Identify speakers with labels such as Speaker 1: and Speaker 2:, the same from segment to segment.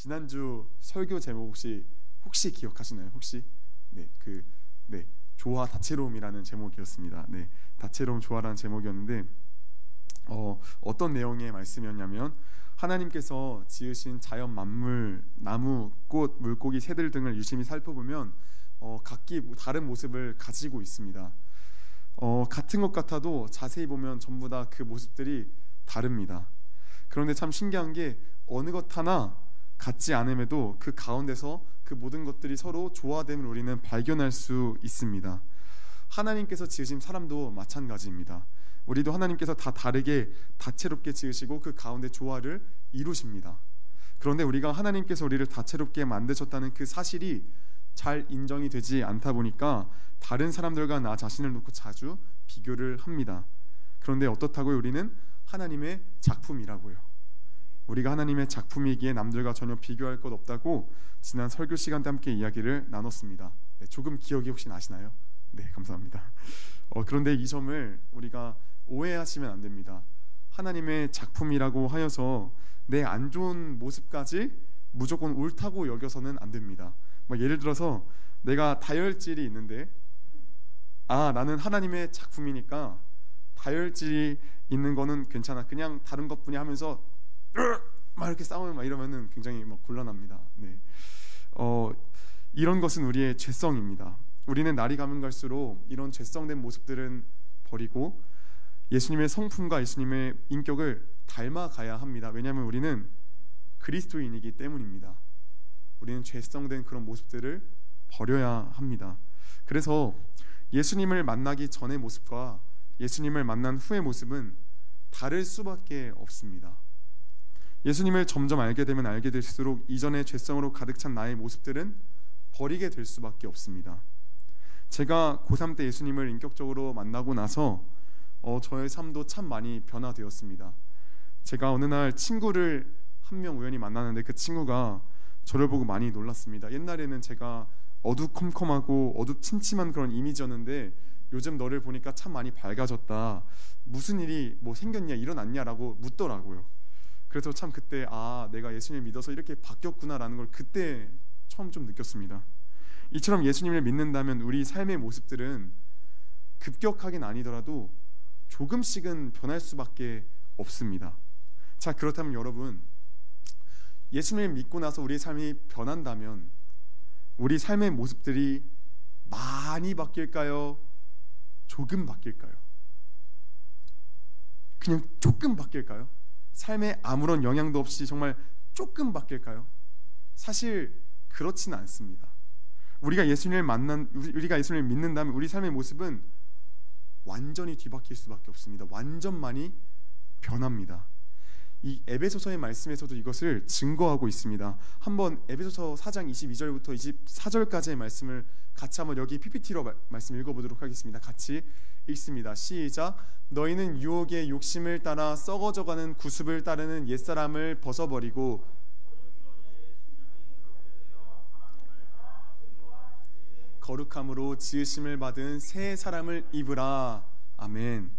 Speaker 1: 지난주 설교 제목 혹시 기억하시나요? 혹시? 조화 다채로움이라는 제목이었습니다. 다채로움 조화라는 제목이었는데 어떤 내용의 말씀이었냐면 하나님께서 지으신 자연 만물, 나무, 꽃, 물고기, 새들 등을 유심히 살펴보면 각기 다른 모습을 가지고 있습니다. 같은 것 같아도 자세히 보면 전부 다 그 모습들이 다릅니다. 그런데 참 신기한 게 어느 것 하나 같지 않음에도 그 가운데서 그 모든 것들이 서로 조화됨을 우리는 발견할 수 있습니다. 하나님께서 지으신 사람도 마찬가지입니다. 우리도 하나님께서 다 다르게 다채롭게 지으시고 그 가운데 조화를 이루십니다. 그런데 우리가 하나님께서 우리를 다채롭게 만드셨다는 그 사실이 잘 인정이 되지 않다 보니까 다른 사람들과 나 자신을 놓고 자주 비교를 합니다. 그런데 어떻다고요? 우리는 하나님의 작품이라고요. 우리가 하나님의 작품이기에 남들과 전혀 비교할 것 없다고 지난 설교 시간 때 함께 이야기를 나눴습니다. 조금 기억이 혹시 나시나요? 네, 감사합니다. 그런데 이 점을 우리가 오해하시면 안 됩니다. 하나님의 작품이라고 하여서 내 안 좋은 모습까지 무조건 옳다고 여겨서는 안 됩니다. 예를 들어서 내가 다혈질이 있는데 나는 하나님의 작품이니까 다혈질이 있는 거는 괜찮아, 그냥 다른 것뿐이 하면서 막 이렇게 싸우면 이러면은 굉장히 곤란합니다. 이런 것은 우리의 죄성입니다. 우리는 날이 가면 갈수록 이런 죄성된 모습들은 버리고 예수님의 성품과 예수님의 인격을 닮아가야 합니다. 왜냐하면 우리는 그리스도인이기 때문입니다. 우리는 죄성된 그런 모습들을 버려야 합니다. 그래서 예수님을 만나기 전의 모습과 예수님을 만난 후의 모습은 다를 수밖에 없습니다. 예수님을 점점 알게 되면 알게 될수록 이전의 죄성으로 가득 찬 나의 모습들은 버리게 될 수밖에 없습니다. 제가 고3 때 예수님을 인격적으로 만나고 나서 저의 삶도 참 많이 변화되었습니다. 제가 어느 날 친구를 한 명 우연히 만나는데 그 친구가 저를 보고 많이 놀랐습니다. 옛날에는 제가 어두컴컴하고 어둡침침한 그런 이미지였는데 요즘 너를 보니까 참 많이 밝아졌다, 무슨 일이 생겼냐, 일어났냐 라고 묻더라고요. 그래서 참 그때 내가 예수님을 믿어서 이렇게 바뀌었구나라는 걸 그때 처음 좀 느꼈습니다. 이처럼 예수님을 믿는다면 우리 삶의 모습들은 급격하긴 아니더라도 조금씩은 변할 수밖에 없습니다. 자, 그렇다면 여러분, 예수님을 믿고 나서 우리의 삶이 변한다면 우리 삶의 모습들이 많이 바뀔까요? 조금 바뀔까요? 그냥 조금 바뀔까요? 삶에 아무런 영향도 없이 정말 조금 바뀔까요? 사실 그렇지는 않습니다. 우리가 예수님을 믿는다면 우리 삶의 모습은 완전히 뒤바뀔 수밖에 없습니다. 완전 많이 변합니다. 이 에베소서의 말씀에서도 이것을 증거하고 있습니다. 한번 에베소서 4장 22절부터 24절까지의 말씀을 같이 한번 여기 PPT로 말씀 읽어보도록 하겠습니다. 같이 읽습니다. 시작. 너희는 유혹의 욕심을 따라 썩어져가는 구습을 따르는 옛사람을 벗어버리고 거룩함으로 지으심을 받은 새 사람을 입으라. 아멘.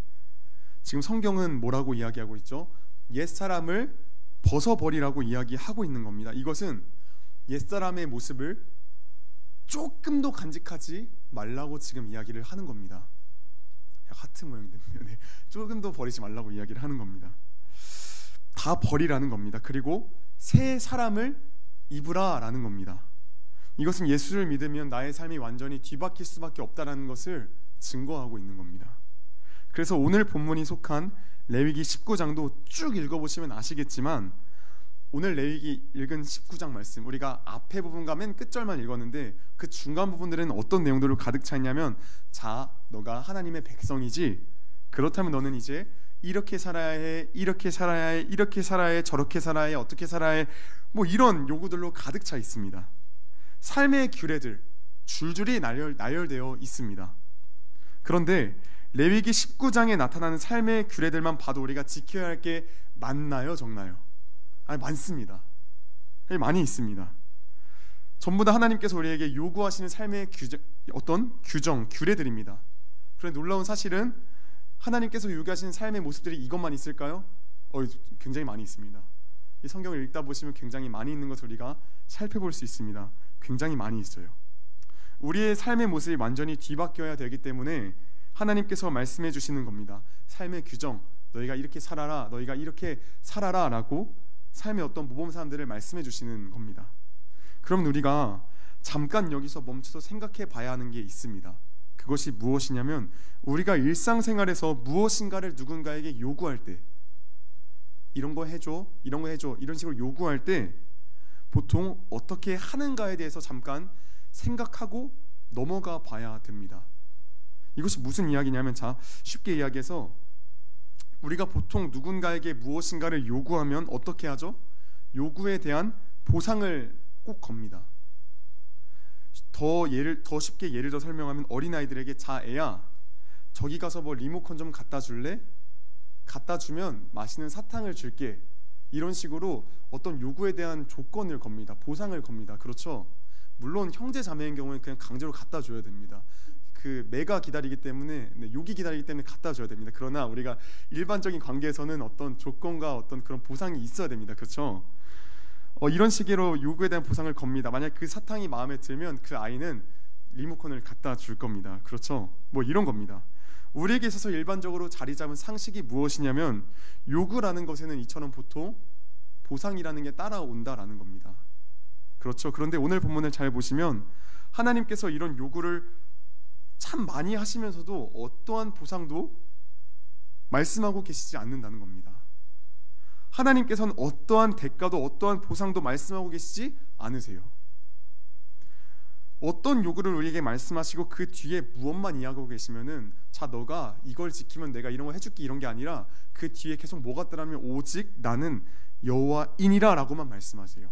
Speaker 1: 지금 성경은 뭐라고 이야기하고 있죠? 옛사람을 벗어버리라고 이야기하고 있는 겁니다. 이것은 옛사람의 모습을 조금도 간직하지 말라고 지금 이야기를 하는 겁니다. 하트 모양이 됐네요. 조금도 버리지 말라고 이야기를 하는 겁니다. 다 버리라는 겁니다. 그리고 새 사람을 입으라 라는 겁니다. 이것은 예수를 믿으면 나의 삶이 완전히 뒤바뀔 수밖에 없다는 것을 증거하고 있는 겁니다. 그래서 오늘 본문이 속한 레위기 19장도 쭉 읽어보시면 아시겠지만 오늘 레위기 읽은 19장 말씀, 우리가 앞에 부분과 맨 끝절만 읽었는데 그 중간 부분들은 어떤 내용들로 가득 차 있냐면, 자, 너가 하나님의 백성이지, 그렇다면 너는 이제 이렇게 살아야 해, 이렇게 살아야 해, 이렇게 살아야 해, 저렇게 살아야 해, 어떻게 살아야 해, 이런 요구들로 가득 차 있습니다. 삶의 규례들 줄줄이 나열되어 있습니다. 그런데 레위기 19장에 나타나는 삶의 규례들만 봐도 우리가 지켜야 할 게 많나요? 적나요? 많습니다. 많이 있습니다. 전부 다 하나님께서 우리에게 요구하시는 삶의 규정, 규례들입니다. 그런데 놀라운 사실은 하나님께서 요구하시는 삶의 모습들이 이것만 있을까요? 굉장히 많이 있습니다. 이 성경을 읽다 보시면 굉장히 많이 있는 것을 우리가 살펴볼 수 있습니다. 굉장히 많이 있어요. 우리의 삶의 모습이 완전히 뒤바뀌어야 되기 때문에 하나님께서 말씀해 주시는 겁니다. 삶의 규정, 너희가 이렇게 살아라, 너희가 이렇게 살아라 라고 삶의 어떤 모범사항들을 말씀해 주시는 겁니다. 그럼 우리가 잠깐 여기서 멈춰서 생각해 봐야 하는 게 있습니다. 그것이 무엇이냐면, 우리가 일상생활에서 무엇인가를 누군가에게 요구할 때, 이런 거 해줘, 이런 거 해줘, 이런 식으로 요구할 때 보통 어떻게 하는가에 대해서 잠깐 생각하고 넘어가 봐야 됩니다. 이것이 무슨 이야기냐면, 자, 쉽게 이야기해서 우리가 보통 누군가에게 무엇인가를 요구하면 어떻게 하죠? 요구에 대한 보상을 꼭 겁니다. 더 쉽게 예를 들어 설명하면, 어린아이들에게 자 애야, 저기 가서 뭐 리모컨 좀 갖다 줄래? 갖다 주면 맛있는 사탕을 줄게. 이런 식으로 어떤 요구에 대한 조건을 겁니다. 보상을 겁니다. 그렇죠? 물론 형제 자매인 경우는 그냥 강제로 갖다 줘야 됩니다. 그 매가 기다리기 때문에, 욕이 기다리기 때문에 갖다 줘야 됩니다. 그러나 우리가 일반적인 관계에서는 어떤 조건과 어떤 그런 보상이 있어야 됩니다. 그렇죠? 이런 식으로 요구에 대한 보상을 겁니다. 만약 그 사탕이 마음에 들면 그 아이는 리모컨을 갖다 줄 겁니다. 그렇죠? 뭐 이런 겁니다. 우리에게 있어서 일반적으로 자리 잡은 상식이 무엇이냐면, 요구라는 것에는 이처럼 보통 보상이라는 게 따라온다라는 겁니다. 그렇죠? 그런데 오늘 본문을 잘 보시면 하나님께서 이런 요구를 참 많이 하시면서도 어떠한 보상도 말씀하고 계시지 않는다는 겁니다. 하나님께서는 어떠한 대가도 어떠한 보상도 말씀하고 계시지 않으세요. 어떤 요구를 우리에게 말씀하시고 그 뒤에 무엇만 이야기하고 계시면은, 자, 너가 이걸 지키면 내가 이런 거 해줄게, 이런 게 아니라 그 뒤에 계속 뭐가 있더라면, 오직 나는 여호와이니라 라고만 말씀하세요.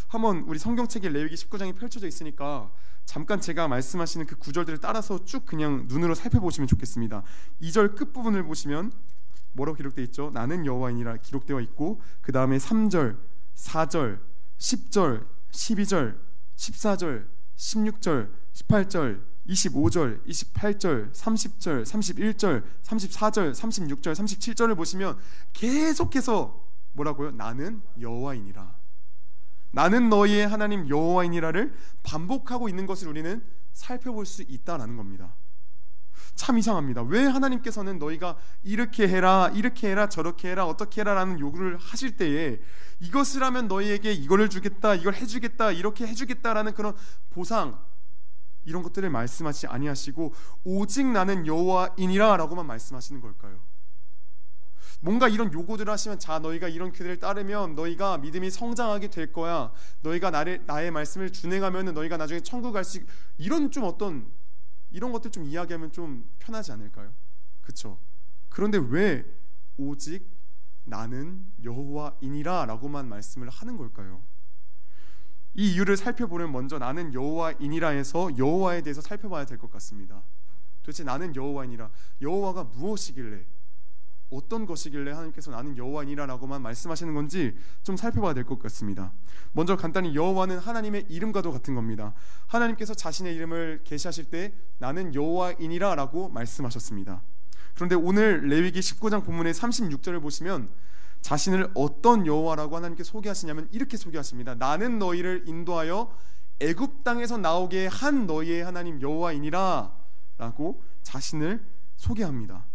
Speaker 1: 한번 우리 성경책에 레위기 19장이 펼쳐져 있으니까 잠깐 제가 말씀하시는 그 구절들을 따라서 쭉 그냥 눈으로 살펴보시면 좋겠습니다. 2절 끝부분을 보시면 뭐라고 기록되어 있죠? 나는 여호와이니라 기록되어 있고, 그 다음에 3절, 4절, 10절, 12절, 14절, 16절, 18절, 25절, 28절, 30절, 31절, 34절, 36절, 37절을 보시면 계속해서 뭐라고요? 나는 여호와이니라, 나는 너희의 하나님 여호와이니라를 반복하고 있는 것을 우리는 살펴볼 수 있다라는 겁니다. 참 이상합니다. 왜 하나님께서는 너희가 이렇게 해라, 이렇게 해라, 저렇게 해라, 어떻게 해라 라는 요구를 하실 때에 이것을 하면 너희에게 이거를 주겠다, 이걸 해주겠다, 이렇게 해주겠다라는 그런 보상, 이런 것들을 말씀하시지 아니하시고 오직 나는 여호와이니라 라고만 말씀하시는 걸까요? 뭔가 이런 요구들을 하시면, 자, 너희가 이런 그들을 따르면 너희가 믿음이 성장하게 될 거야, 너희가 나의 말씀을 준행하면 너희가 나중에 천국 갈 수, 이런 좀 어떤 이런 것들 좀 이야기하면 좀 편하지 않을까요? 그렇죠? 그런데 왜 오직 나는 여호와이니라 라고만 말씀을 하는 걸까요? 이 이유를 살펴보면 먼저 나는 여호와이니라에서 여호와에 대해서 살펴봐야 될 것 같습니다. 도대체 나는 여호와이니라, 여호와가 무엇이길래, 어떤 것이길래 하나님께서 나는 여호와이니라라고만 말씀하시는 건지 좀 살펴봐야 될 것 같습니다. 먼저 간단히 여호와는 하나님의 이름과도 같은 겁니다. 하나님께서 자신의 이름을 계시하실 때 나는 여호와이니라라고 말씀하셨습니다. 그런데 오늘 레위기 19장 본문의 36절을 보시면 자신을 어떤 여호와라고 하나님께 소개하시냐면 이렇게 소개하십니다. 나는 너희를 인도하여 애굽 땅에서 나오게 한 너희의 하나님 여호와이니라 라고 자신을 소개합니다.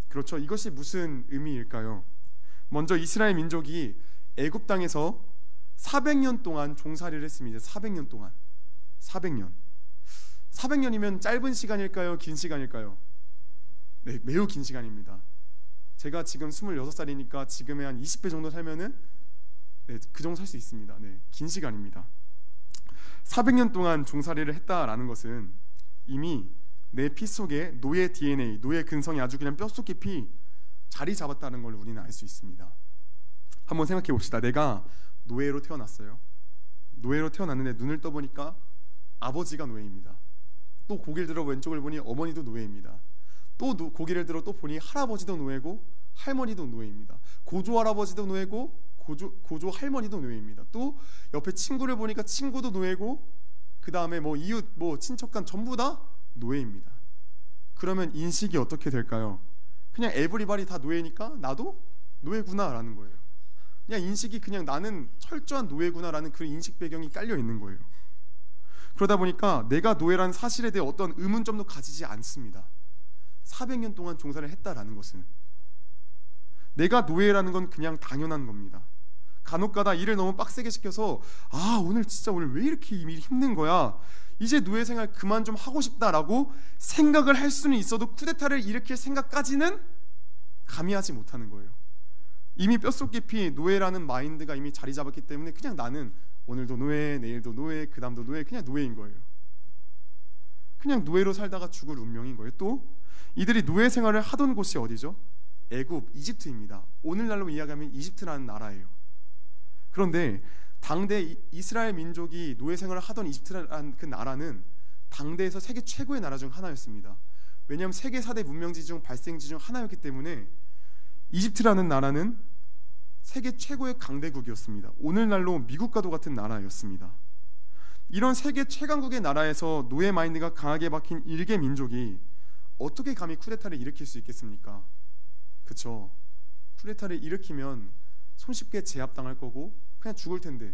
Speaker 1: 그렇죠? 이것이 무슨 의미일까요? 먼저 이스라엘 민족이 애굽 땅에서 400년 동안 종살이를 했습니다. 400년 동안. 400년이면 짧은 시간일까요? 긴 시간일까요? 네, 매우 긴 시간입니다. 제가 지금 26살이니까 지금의 한 20배 정도 살면은 그 정도 살 수 있습니다. 네, 긴 시간입니다. 400년 동안 종살이를 했다라는 것은 이미 내 피 속에 노예 DNA, 노예 근성이 아주 그냥 뼛속 깊이 자리 잡았다는 걸 우리는 알 수 있습니다. 한번 생각해 봅시다. 내가 노예로 태어났어요. 노예로 태어났는데 눈을 떠보니까 아버지가 노예입니다. 또 고개를 들어 왼쪽을 보니 어머니도 노예입니다. 또 고개를 들어 또 보니 할아버지도 노예고 할머니도 노예입니다. 고조 할아버지도 노예고 고조 할머니도 노예입니다. 또 옆에 친구를 보니까 친구도 노예고 그 다음에 뭐 이웃, 뭐 친척간 전부 다 노예입니다. 그러면 인식이 어떻게 될까요? 그냥 에브리바디 다 노예니까 나도 노예구나 라는 거예요. 그냥 인식이 그냥 나는 철저한 노예구나라는 그 인식 배경이 깔려 있는 거예요. 그러다 보니까 내가 노예라는 사실에 대해 어떤 의문점도 가지지 않습니다. 400년 동안 종사를 했다라는 것은 내가 노예라는 건 그냥 당연한 겁니다. 간혹가다 일을 너무 빡세게 시켜서 오늘 진짜 오늘 왜 이렇게 일이 힘든 거야, 이제 노예 생활 그만 좀 하고 싶다라고 생각을 할 수는 있어도 쿠데타를 일으킬 생각까지는 감히 하지 못하는 거예요. 이미 뼛속 깊이 노예라는 마인드가 이미 자리 잡았기 때문에 그냥 나는 오늘도 노예, 내일도 노예, 그 다음도 노예, 그냥 노예인 거예요. 그냥 노예로 살다가 죽을 운명인 거예요. 또 이들이 노예 생활을 하던 곳이 어디죠? 애굽, 이집트입니다. 오늘날로 이야기하면 이집트라는 나라예요. 그런데 당대 이스라엘 민족이 노예 생활을 하던 이집트라는 그 나라는 당대에서 세계 최고의 나라 중 하나였습니다. 왜냐하면 세계 4대 문명지 중 발생지 중 하나였기 때문에 이집트라는 나라는 세계 최고의 강대국이었습니다. 오늘날로 미국과도 같은 나라였습니다. 이런 세계 최강국의 나라에서 노예 마인드가 강하게 박힌 일개 민족이 어떻게 감히 쿠데타를 일으킬 수 있겠습니까? 그쵸? 쿠데타를 일으키면 손쉽게 제압당할 거고 그냥 죽을 텐데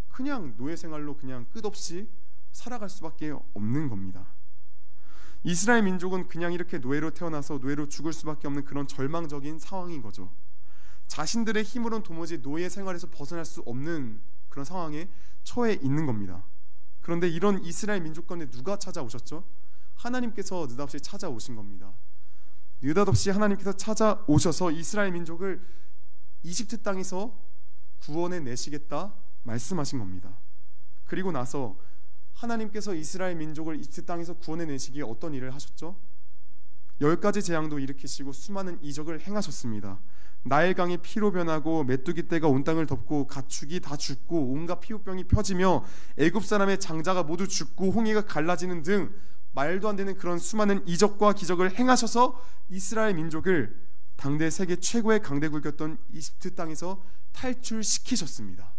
Speaker 1: 그냥 노예 생활로 그냥 끝없이 살아갈 수밖에 없는 겁니다. 이스라엘 민족은 그냥 이렇게 노예로 태어나서 노예로 죽을 수밖에 없는 그런 절망적인 상황인 거죠. 자신들의 힘으로는 도무지 노예 생활에서 벗어날 수 없는 그런 상황에 처해 있는 겁니다. 그런데 이런 이스라엘 민족 가운데 누가 찾아오셨죠? 하나님께서 느닷없이 찾아오신 겁니다. 느닷없이 하나님께서 찾아오셔서 이스라엘 민족을 이집트 땅에서 구원해 내시겠다 말씀하신 겁니다. 그리고 나서 하나님께서 이스라엘 민족을 이집트 땅에서 구원해 내시기에 어떤 일을 하셨죠? 10가지 재앙도 일으키시고 수많은 이적을 행하셨습니다. 나일강이 피로 변하고 메뚜기 떼가 온 땅을 덮고 가축이 다 죽고 온갖 피부병이 펴지며 애굽 사람의 장자가 모두 죽고 홍해가 갈라지는 등 말도 안 되는 그런 수많은 이적과 기적을 행하셔서 이스라엘 민족을 당대 세계 최고의 강대국이었던 이집트 땅에서 탈출시키셨습니다.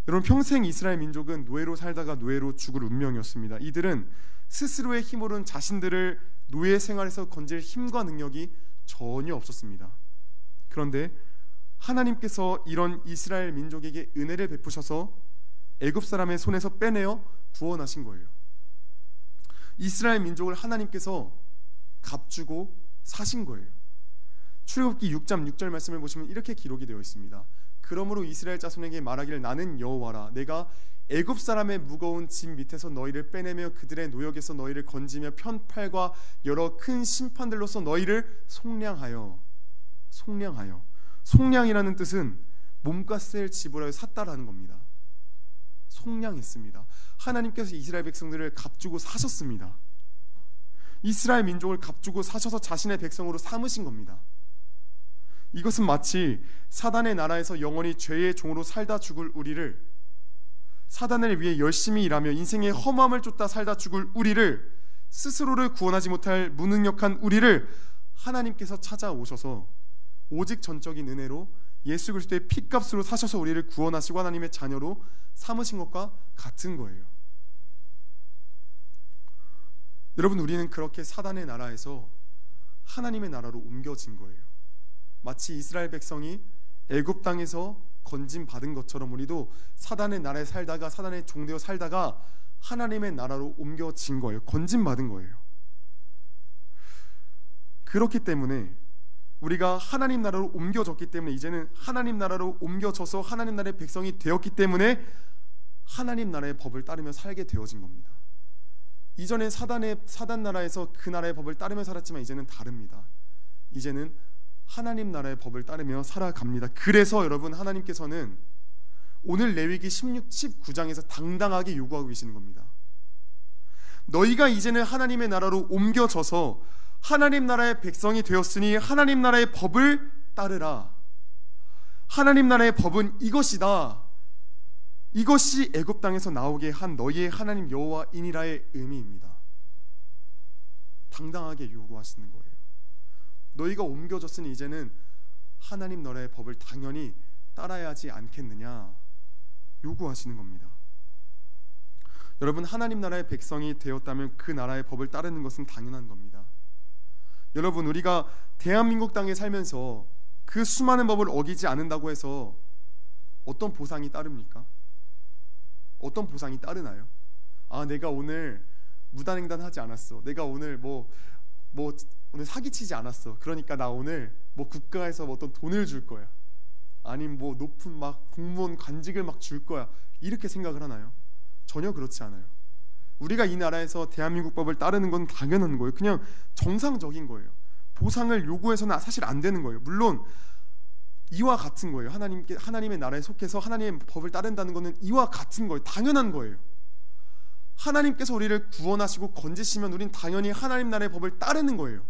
Speaker 1: 여러분, 평생 이스라엘 민족은 노예로 살다가 노예로 죽을 운명이었습니다. 이들은 스스로의 힘으로는 자신들을 노예 생활에서 건질 힘과 능력이 전혀 없었습니다. 그런데 하나님께서 이런 이스라엘 민족에게 은혜를 베푸셔서 애굽 사람의 손에서 빼내어 구원하신 거예요. 이스라엘 민족을 하나님께서 값주고 사신 거예요. 출애굽기 6장 6절 말씀을 보시면 이렇게 기록이 되어 있습니다. 그러므로 이스라엘 자손에게 말하기를 나는 여호와라. 내가 애굽 사람의 무거운 짐 밑에서 너희를 빼내며 그들의 노역에서 너희를 건지며 편팔과 여러 큰 심판들로서 너희를 속량하여. 속량이라는 뜻은 몸값을 지불하여 샀다라는 겁니다. 속량했습니다. 하나님께서 이스라엘 백성들을 값주고 사셨습니다. 이스라엘 민족을 값주고 사셔서 자신의 백성으로 삼으신 겁니다. 이것은 마치 사단의 나라에서 영원히 죄의 종으로 살다 죽을 우리를, 사단을 위해 열심히 일하며 인생의 험함을 쫓다 살다 죽을 우리를, 스스로를 구원하지 못할 무능력한 우리를 하나님께서 찾아오셔서 오직 전적인 은혜로 예수 그리스도의 피값으로 사셔서 우리를 구원하시고 하나님의 자녀로 삼으신 것과 같은 거예요. 여러분, 우리는 그렇게 사단의 나라에서 하나님의 나라로 옮겨진 거예요. 마치 이스라엘 백성이 애굽 땅에서 건짐 받은 것처럼 우리도 사단의 나라에 살다가 사단의 종되어 살다가 하나님의 나라로 옮겨진 거예요. 건짐 받은 거예요. 그렇기 때문에 우리가 하나님 나라로 옮겨졌기 때문에 이제는 하나님 나라로 옮겨져서 하나님 나라의 백성이 되었기 때문에 하나님 나라의 법을 따르며 살게 되어진 겁니다. 이전에 사단 나라에서 그 나라의 법을 따르며 살았지만 이제는 다릅니다. 이제는 하나님 나라의 법을 따르며 살아갑니다. 그래서 여러분, 하나님께서는 오늘 레위기 19장에서 당당하게 요구하고 계시는 겁니다. 너희가 이제는 하나님의 나라로 옮겨져서 하나님 나라의 백성이 되었으니 하나님 나라의 법을 따르라. 하나님 나라의 법은 이것이다. 이것이 애굽 땅에서 나오게 한 너희의 하나님 여호와이니라의 의미입니다. 당당하게 요구하시는 거예요. 너희가 옮겨졌으니 이제는 하나님 나라의 법을 당연히 따라야 하지 않겠느냐 요구하시는 겁니다. 여러분, 하나님 나라의 백성이 되었다면 그 나라의 법을 따르는 것은 당연한 겁니다. 여러분, 우리가 대한민국 땅에 살면서 그 수많은 법을 어기지 않는다고 해서 어떤 보상이 따릅니까? 어떤 보상이 따르나요? 아, 내가 오늘 무단횡단하지 않았어. 내가 오늘 오늘 사기치지 않았어. 그러니까 나 오늘 국가에서 어떤 돈을 줄 거야. 아니면 높은 공무원 관직을 줄 거야. 이렇게 생각을 하나요? 전혀 그렇지 않아요. 우리가 이 나라에서 대한민국 법을 따르는 건 당연한 거예요. 그냥 정상적인 거예요. 보상을 요구해서는 사실 안 되는 거예요. 물론 이와 같은 거예요. 하나님의 나라에 속해서 하나님의 법을 따른다는 것은 이와 같은 거예요. 당연한 거예요. 하나님께서 우리를 구원하시고 건지시면 우린 당연히 하나님 나라의 법을 따르는 거예요.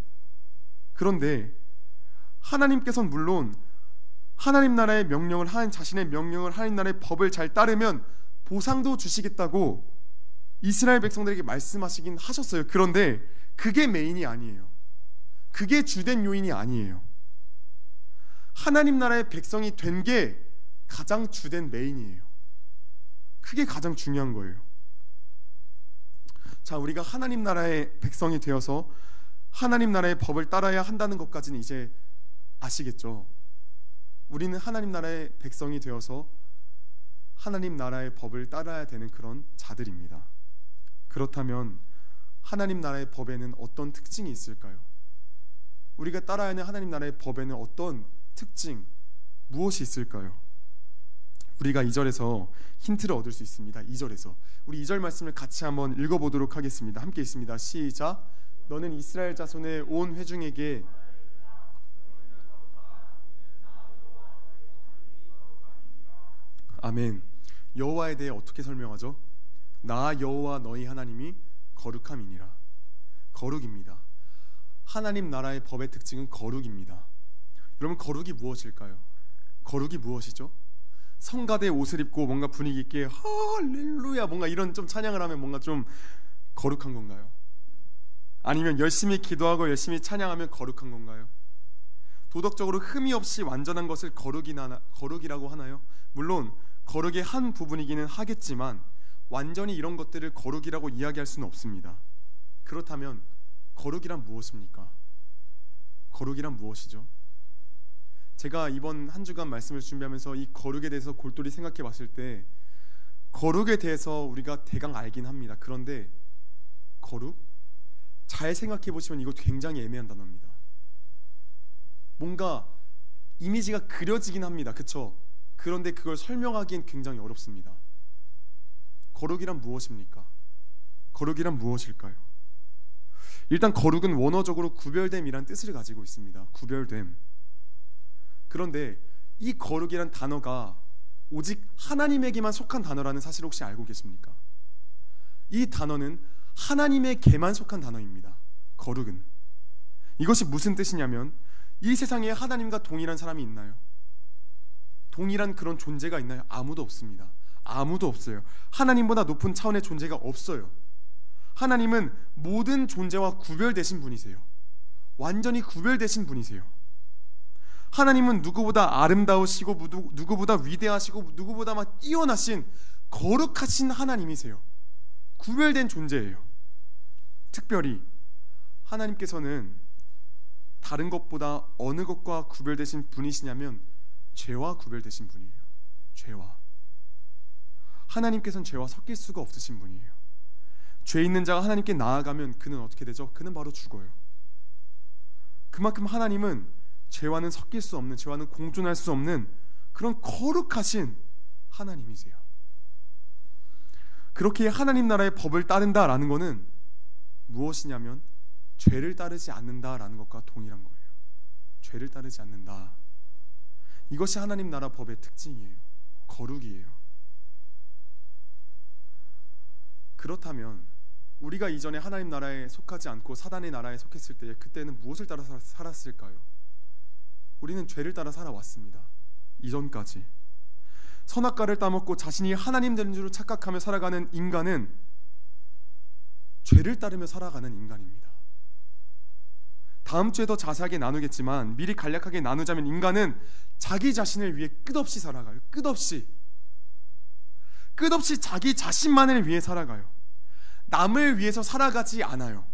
Speaker 1: 그런데 하나님께서는 물론 하나님 나라의 명령을, 자신의 명령을, 하나님 나라의 법을 잘 따르면 보상도 주시겠다고 이스라엘 백성들에게 말씀하시긴 하셨어요. 그런데 그게 메인이 아니에요. 그게 주된 요인이 아니에요. 하나님 나라의 백성이 된 게 가장 주된 메인이에요. 그게 가장 중요한 거예요. 자, 우리가 하나님 나라의 백성이 되어서 하나님 나라의 법을 따라야 한다는 것까지는 이제 아시겠죠? 우리는 하나님 나라의 백성이 되어서 하나님 나라의 법을 따라야 되는 그런 자들입니다. 그렇다면 하나님 나라의 법에는 어떤 특징이 있을까요? 우리가 따라야 하는 하나님 나라의 법에는 어떤 특징, 무엇이 있을까요? 우리가 2절에서 힌트를 얻을 수 있습니다. 2절에서 우리 2절 말씀을 같이 한번 읽어보도록 하겠습니다. 함께 있습니다. 시작. 너는 이스라엘 자손의 온 회중에게 아멘. 여호와에 대해 어떻게 설명하죠? 나 여호와 너희 하나님이 거룩함이니라. 거룩입니다. 하나님 나라의 법의 특징은 거룩입니다. 여러분, 거룩이 무엇일까요? 거룩이 무엇이죠? 성가대 옷을 입고 뭔가 분위기 있게 할렐루야 뭔가 이런 좀 찬양을 하면 뭔가 좀 거룩한 건가요? 아니면 열심히 기도하고 열심히 찬양하면 거룩한 건가요? 도덕적으로 흠이 없이 완전한 것을 거룩이라고 하나요? 물론 거룩의 한 부분이기는 하겠지만 완전히 이런 것들을 거룩이라고 이야기할 수는 없습니다. 그렇다면 거룩이란 무엇입니까? 거룩이란 무엇이죠? 제가 이번 한 주간 말씀을 준비하면서 이 거룩에 대해서 골똘히 생각해 봤을 때 거룩에 대해서 우리가 대강 알긴 합니다. 그런데 거룩? 잘 생각해 보시면 이거 굉장히 애매한 단어입니다. 뭔가 이미지가 그려지긴 합니다. 그쵸? 그런데 그걸 설명하기엔 굉장히 어렵습니다. 거룩이란 무엇입니까? 거룩이란 무엇일까요? 일단 거룩은 원어적으로 구별됨이란 뜻을 가지고 있습니다. 구별됨. 그런데 이 거룩이란 단어가 오직 하나님에게만 속한 단어라는 사실 혹시 알고 계십니까? 이 단어는 하나님에게만 속한 단어입니다. 거룩은. 이것이 무슨 뜻이냐면 이 세상에 하나님과 동일한 사람이 있나요? 동일한 그런 존재가 있나요? 아무도 없습니다. 아무도 없어요. 하나님보다 높은 차원의 존재가 없어요. 하나님은 모든 존재와 구별되신 분이세요. 완전히 구별되신 분이세요. 하나님은 누구보다 아름다우시고 누구보다 위대하시고 누구보다 막 뛰어나신 거룩하신 하나님이세요. 구별된 존재예요. 특별히 하나님께서는 다른 것보다 어느 것과 구별되신 분이시냐면 죄와 구별되신 분이에요. 죄와. 하나님께서는 죄와 섞일 수가 없으신 분이에요. 죄 있는 자가 하나님께 나아가면 그는 어떻게 되죠? 그는 바로 죽어요. 그만큼 하나님은 죄와는 섞일 수 없는, 죄와는 공존할 수 없는 그런 거룩하신 하나님이세요. 그렇게 하나님 나라의 법을 따른다라는 것은 무엇이냐면 죄를 따르지 않는다라는 것과 동일한 거예요. 죄를 따르지 않는다. 이것이 하나님 나라 법의 특징이에요. 거룩이에요. 그렇다면 우리가 이전에 하나님 나라에 속하지 않고 사단의 나라에 속했을 때 그때는 무엇을 따라 살았을까요? 우리는 죄를 따라 살아왔습니다. 이전까지. 선악과를 따먹고 자신이 하나님 되는 줄 착각하며 살아가는 인간은 죄를 따르며 살아가는 인간입니다. 다음 주에 더 자세하게 나누겠지만 미리 간략하게 나누자면 인간은 자기 자신을 위해 끝없이 살아가요. 끝없이 자기 자신만을 위해 살아가요. 남을 위해서 살아가지 않아요.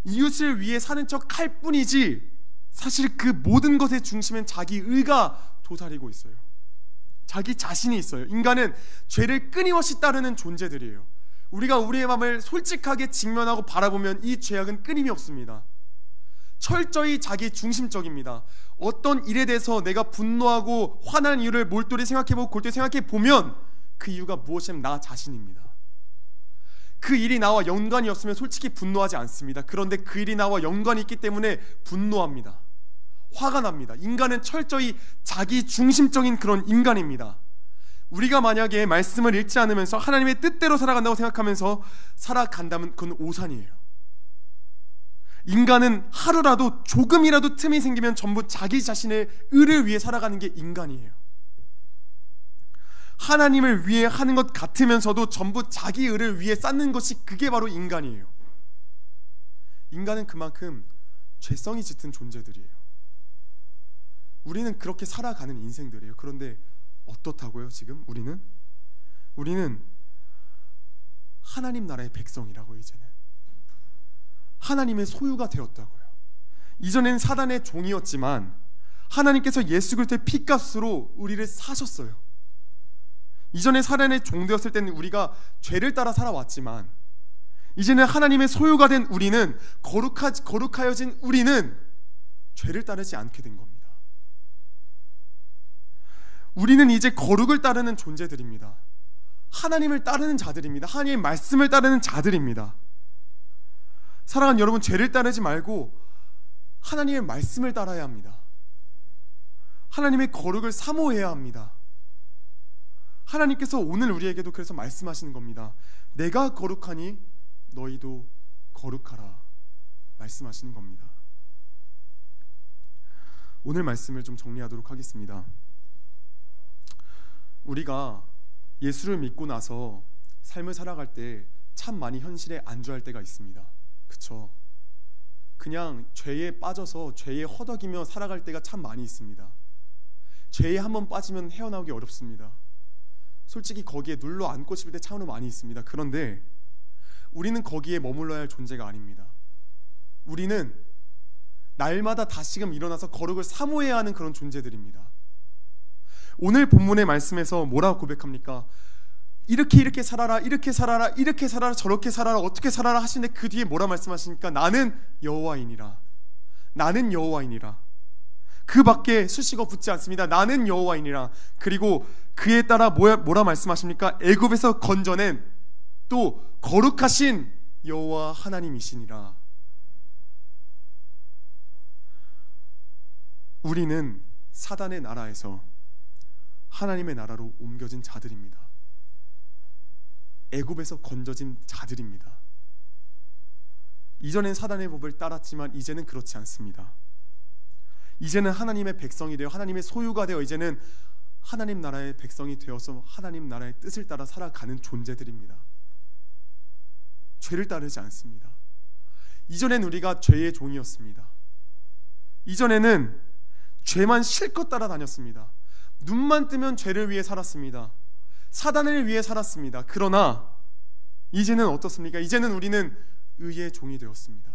Speaker 1: 이웃을 위해 사는 척 할 뿐이지 사실 그 모든 것의 중심엔 자기 의가 도사리고 있어요. 자기 자신이 있어요. 인간은 죄를 끊임없이 따르는 존재들이에요. 우리가 우리의 마음을 솔직하게 직면하고 바라보면 이 죄악은 끊임이 없습니다. 철저히 자기 중심적입니다. 어떤 일에 대해서 내가 분노하고 화난 이유를 몰두히 생각해보고 골똘히 생각해보면 그 이유가 무엇이냐면 나 자신입니다. 그 일이 나와 연관이 없으면 솔직히 분노하지 않습니다. 그런데 그 일이 나와 연관이 있기 때문에 분노합니다. 화가 납니다. 인간은 철저히 자기 중심적인 그런 인간입니다. 우리가 만약에 말씀을 읽지 않으면서 하나님의 뜻대로 살아간다고 생각하면서 살아간다면 그건 오산이에요. 인간은 하루라도 조금이라도 틈이 생기면 전부 자기 자신의 의를 위해 살아가는 게 인간이에요. 하나님을 위해 하는 것 같으면서도 전부 자기 의를 위해 쌓는 것이 그게 바로 인간이에요. 인간은 그만큼 죄성이 짙은 존재들이에요. 우리는 그렇게 살아가는 인생들이에요. 그런데 어떻다고요? 지금 우리는 하나님 나라의 백성이라고. 이제는 하나님의 소유가 되었다고요. 이전에는 사단의 종이었지만 하나님께서 예수 그리스도의 피값으로 우리를 사셨어요. 이전에 사단의 종 되었을 때는 우리가 죄를 따라 살아왔지만 이제는 하나님의 소유가 된 우리는 거룩하여진 우리는 죄를 따르지 않게 된 겁니다. 우리는 이제 거룩을 따르는 존재들입니다. 하나님을 따르는 자들입니다. 하나님의 말씀을 따르는 자들입니다. 사랑하는 여러분, 죄를 따르지 말고 하나님의 말씀을 따라야 합니다. 하나님의 거룩을 사모해야 합니다. 하나님께서 오늘 우리에게도 그래서 말씀하시는 겁니다. 내가 거룩하니 너희도 거룩하라 말씀하시는 겁니다. 오늘 말씀을 좀 정리하도록 하겠습니다. 우리가 예수를 믿고 나서 삶을 살아갈 때 참 많이 현실에 안주할 때가 있습니다. 그쵸? 그냥 죄에 빠져서 죄에 허덕이며 살아갈 때가 참 많이 있습니다. 죄에 한번 빠지면 헤어나오기 어렵습니다. 솔직히 거기에 눌러 앉고 싶을 때 참으로 많이 있습니다. 그런데 우리는 거기에 머물러야 할 존재가 아닙니다. 우리는 날마다 다시금 일어나서 거룩을 사모해야 하는 그런 존재들입니다. 오늘 본문의 말씀에서 뭐라고 고백합니까? 이렇게 살아라, 이렇게 살아라, 이렇게 살아라, 저렇게 살아라, 어떻게 살아라 하시는데 그 뒤에 뭐라 말씀하십니까? 나는 여호와이니라. 나는 여호와이니라. 그 밖에 수식어 붙지 않습니다. 나는 여호와이니라. 그리고 그에 따라 뭐라 말씀하십니까? 애굽에서 건져낸 또 거룩하신 여호와 하나님이시니라. 우리는 사단의 나라에서 하나님의 나라로 옮겨진 자들입니다. 애굽에서 건져진 자들입니다. 이전엔 사단의 법을 따랐지만 이제는 그렇지 않습니다. 이제는 하나님의 백성이 되어 하나님의 소유가 되어 이제는 하나님 나라의 백성이 되어서 하나님 나라의 뜻을 따라 살아가는 존재들입니다. 죄를 따르지 않습니다. 이전엔 우리가 죄의 종이었습니다. 이전에는 죄만 실컷 따라다녔습니다. 눈만 뜨면 죄를 위해 살았습니다. 사단을 위해 살았습니다. 그러나 이제는 어떻습니까? 이제는 우리는 의의 종이 되었습니다.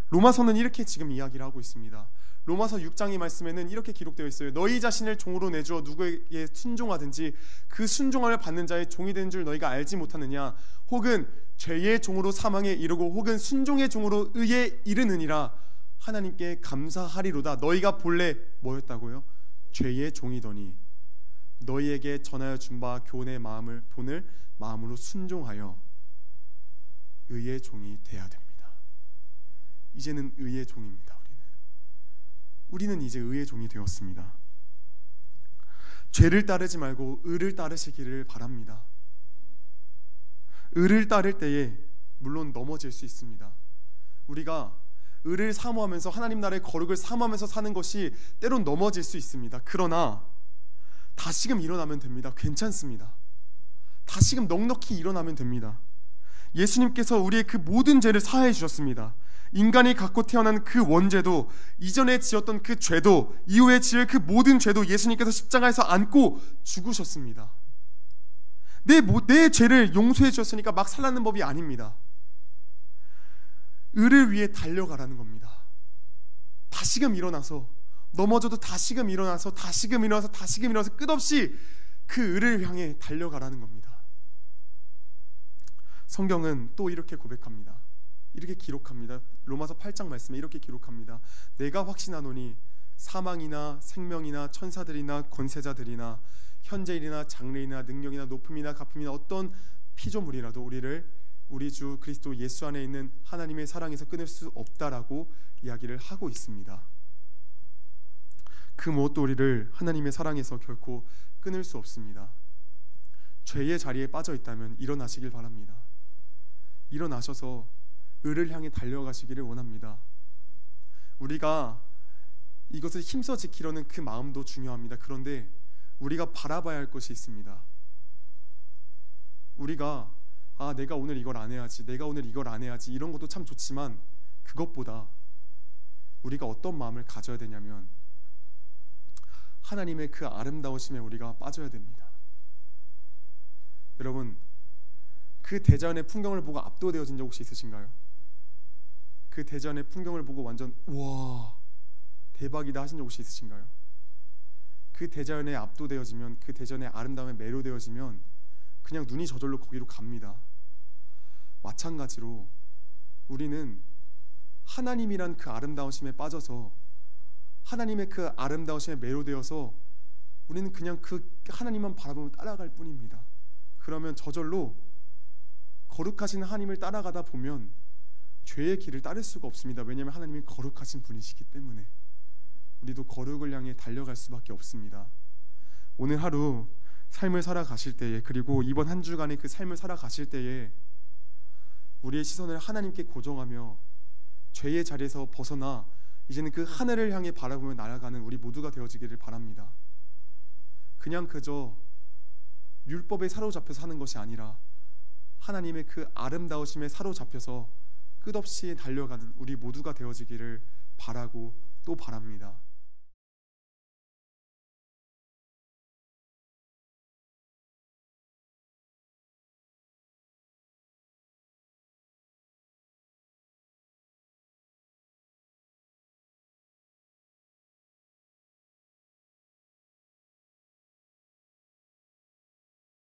Speaker 1: 로마서는 이렇게 지금 이야기를 하고 있습니다. 로마서 6장의 말씀에는 이렇게 기록되어 있어요. 너희 자신을 종으로 내주어 누구에게 순종하든지 그 순종함을 받는 자의 종이 된 줄 너희가 알지 못하느냐? 혹은 죄의 종으로 사망에 이르고 혹은 순종의 종으로 의에 이르느니라. 하나님께 감사하리로다. 너희가 본래 뭐였다고요? 죄의 종이더니 너희에게 전하여 준 바 교훈의 본을 마음으로 순종하여 의의 종이 되어야 됩니다. 이제는 의의 종입니다. 우리는 이제 의의 종이 되었습니다. 죄를 따르지 말고 의를 따르시기를 바랍니다. 의를 따를 때에 물론 넘어질 수 있습니다. 우리가 의를 사모하면서 하나님 나라의 거룩을 사모하면서 사는 것이 때론 넘어질 수 있습니다. 그러나 다시금 일어나면 됩니다. 괜찮습니다. 다시금 넉넉히 일어나면 됩니다. 예수님께서 우리의 그 모든 죄를 사하여 주셨습니다. 인간이 갖고 태어난 그 원죄도 이전에 지었던 그 죄도 이후에 지을 그 모든 죄도 예수님께서 십자가에서 안고 죽으셨습니다. 내 죄를 용서해 주셨으니까 막 살라는 법이 아닙니다. 의를 위해 달려가라는 겁니다. 다시금 일어나서, 넘어져도 다시금 일어나서 다시금 일어나서 다시금 일어나서 끝없이 그 을을 향해 달려가라는 겁니다. 성경은 또 이렇게 고백합니다. 이렇게 기록합니다. 로마서 8장 말씀에 이렇게 기록합니다. 내가 확신하노니 사망이나 생명이나 천사들이나 권세자들이나 현재일이나 장래이나 능력이나 높음이나 가품이나 어떤 피조물이라도 우리를 우리 주 그리스도 예수 안에 있는 하나님의 사랑에서 끊을 수 없다라고 이야기를 하고 있습니다. 그 무엇도 우리를 하나님의 사랑에서 결코 끊을 수 없습니다. 죄의 자리에 빠져 있다면 일어나시길 바랍니다. 일어나셔서 을을 향해 달려가시기를 원합니다. 우리가 이것을 힘써 지키려는 그 마음도 중요합니다. 그런데 우리가 바라봐야 할 것이 있습니다. 우리가 내가 오늘 이걸 안 해야지, 내가 오늘 이걸 안 해야지, 이런 것도 참 좋지만 그것보다 우리가 어떤 마음을 가져야 되냐면 하나님의 그 아름다우심에 우리가 빠져야 됩니다. 여러분, 그 대자연의 풍경을 보고 압도되어진 적 혹시 있으신가요? 그 대자연의 풍경을 보고 완전 와 대박이다 하신 적 혹시 있으신가요? 그 대자연에 압도되어지면, 그 대자연의 아름다움에 매료되어지면 그냥 눈이 저절로 거기로 갑니다. 마찬가지로 우리는 하나님이란 그 아름다우심에 빠져서, 하나님의 그 아름다우심에 매료되어서 우리는 그냥 그 하나님만 바라보며 따라갈 뿐입니다. 그러면 저절로 거룩하신 하나님을 따라가다 보면 죄의 길을 따를 수가 없습니다. 왜냐하면 하나님이 거룩하신 분이시기 때문에 우리도 거룩을 향해 달려갈 수밖에 없습니다. 오늘 하루 삶을 살아가실 때에, 그리고 이번 한 주간의 그 삶을 살아가실 때에 우리의 시선을 하나님께 고정하며 죄의 자리에서 벗어나 이제는 그 하늘을 향해 바라보며 날아가는 우리 모두가 되어지기를 바랍니다. 그냥 그저 율법에 사로잡혀서 하는 것이 아니라 하나님의 그 아름다우심에 사로잡혀서 끝없이 달려가는 우리 모두가 되어지기를 바라고 또 바랍니다.